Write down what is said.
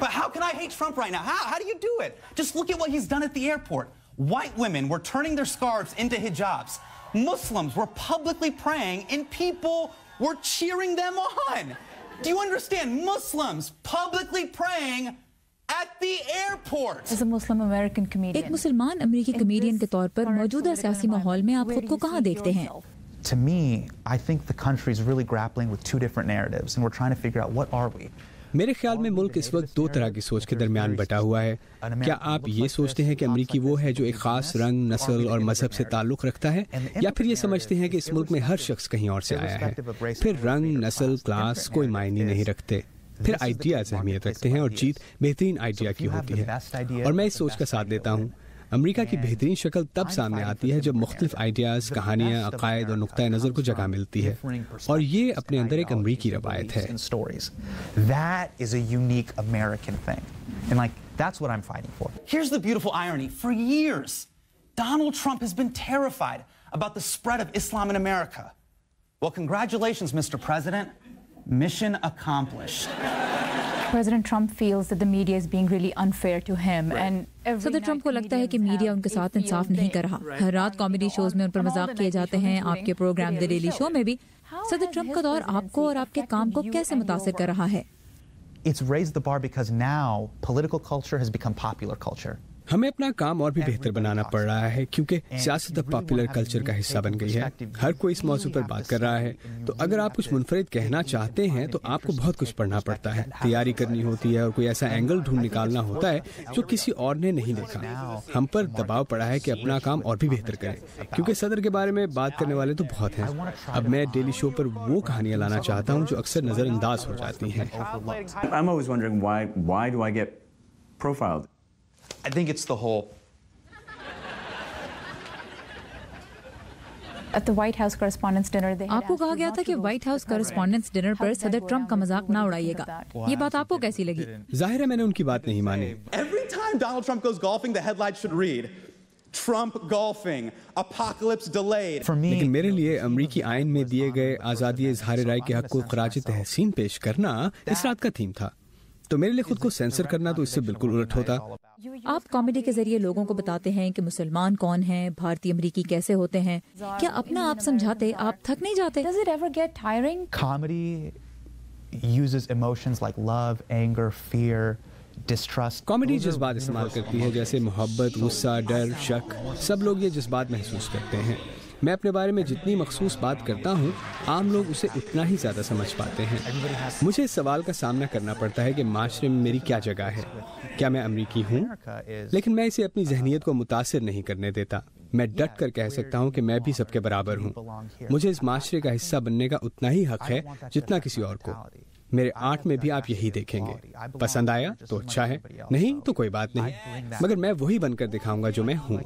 But how can I hate Trump right now? How do you do it? Just look at what he's done at the airport. White women were turning their scarves into hijabs. Muslims were publicly praying and people were cheering them on. Do you understand? Muslims publicly praying at the airport. As a Muslim American comedian. एक मुसलमान अमेरिकी comedian के तौर पर मौजूदा सियासी माहौल में आप खुद को कहाँ देखते हैं? To me, I think the country is really grappling with two different narratives, and we're trying to figure out what are we. मेरे ख्याल में मुल्क इस वक्त दो तरह की सोच के दरमियान बटा हुआ है। क्या आप ये सोचते हैं कि अमेरिकी वो है जो एक खास रंग, नस्ल और मजहब से ताल्लुक़ रखता है, या फिर ये समझते हैं कि इस मुल्क में हर शख्स कहीं और से आया है? फिर रंग, नस्ल, क्लास कोई मायने नहीं रखते। फिर आइडियाज़ अहमियत रखते हैं और जीत बेहतरीन आइडिया की होती है। और मैं इस सोच का साथ देता हूँ। अमेरिका की बेहतरीन शक्ल तब सामने आती है जब मुख्तलिफ आइडियाज़, कहानियाँ, अकायद और नुक्ता नज़र को जगह मिलती है, और ये अपने अंदर एक अमेरिकी रवायत है। That is a unique American thing, and like that's what I'm fighting for. Here's the beautiful irony. For years, Donald Trump has been terrified about the spread of Islam in America. Well, congratulations, Mr. President. Mission accomplished. President Trump feels that the media is being really unfair to him, and सदर Trump को लगता है कि media उनके साथ इंसाफ नहीं कर रहा। हर रात कॉमेडी शोज में उन पर मजाक किए जाते हैं। आपके प्रोग्राम द डेली शो में भी। सदर ट्रंप का दौर आपको और आपके काम को कैसे मुतासिर कर रहा है? It's raised the bar because now political culture has become popular culture. हमें अपना काम और भी बेहतर बनाना पड़ रहा है, क्योंकि सियासत अब पॉपुलर कल्चर का हिस्सा बन गई है। हर कोई इस मौजू पर बात कर रहा है, तो अगर आप कुछ मुनफरिद कहना चाहते हैं तो आपको बहुत कुछ पढ़ना पड़ता है, तैयारी करनी होती है और कोई ऐसा एंगल ढूंढ निकालना होता है जो किसी और ने नहीं देखा। हम पर दबाव पड़ा है कि अपना काम और भी बेहतर करें, क्योंकि सदर के बारे में बात करने वाले तो बहुत हैं। अब मैं डेली शो पर वो कहानियाँ लाना चाहता हूँ जो अक्सर नज़रअंदाज हो जाती हैं। I think it's the whole. at the White House Correspondents' Dinner, they आपको कहा गया था कि व्हाइट हाउस कॉरेस्पॉन्डेंट्स डिनर पर सदर ट्रंप का मजाक ना उड़ाइएगा। ये बात आपको कैसी लगी? जाहिर है मैंने उनकी बात नहीं मानी। Every time Donald Trump goes golfing, the headline should read, Trump golfing, apocalypse delayed. लेकिन मेरे लिए अमरीकी आइन में दिए गए आज़ादी इज़हार राय के हक को ख़राज तहसीन पेश करना इस रात का थीम था, तो मेरे लिए खुद को सेंसर करना तो इससे बिल्कुल उलट होता। आप कॉमेडी के जरिए लोगों को बताते हैं कि मुसलमान कौन हैं, भारतीय अमरीकी कैसे होते हैं। क्या अपना आप समझाते आप थक नहीं जाते? Does it ever get tiring? Comedy uses emotions like love, anger, fear, distrust. Comedy जज्बात इस्तेमाल करती है, जैसे मोहब्बत, गुस्सा, डर, शक। सब लोग ये जज्बात महसूस करते हैं। मैं अपने बारे में जितनी मखसूस बात करता हूँ, आम लोग उसे उतना ही ज़्यादा समझ पाते हैं। मुझे इस सवाल का सामना करना पड़ता है कि माशरे में मेरी क्या जगह है। क्या मैं अमरीकी हूँ? लेकिन मैं इसे अपनी जहनीत को मुतासिर नहीं करने देता। मैं डट कर कह सकता हूँ कि मैं भी सबके बराबर हूँ। मुझे इस माशरे का हिस्सा बनने का उतना ही हक है जितना किसी और को। मेरे आर्ट में भी आप यही देखेंगे। पसंद आया तो अच्छा है, नहीं तो कोई बात नहीं, मगर मैं वही बनकर दिखाऊंगा जो मैं हूँ।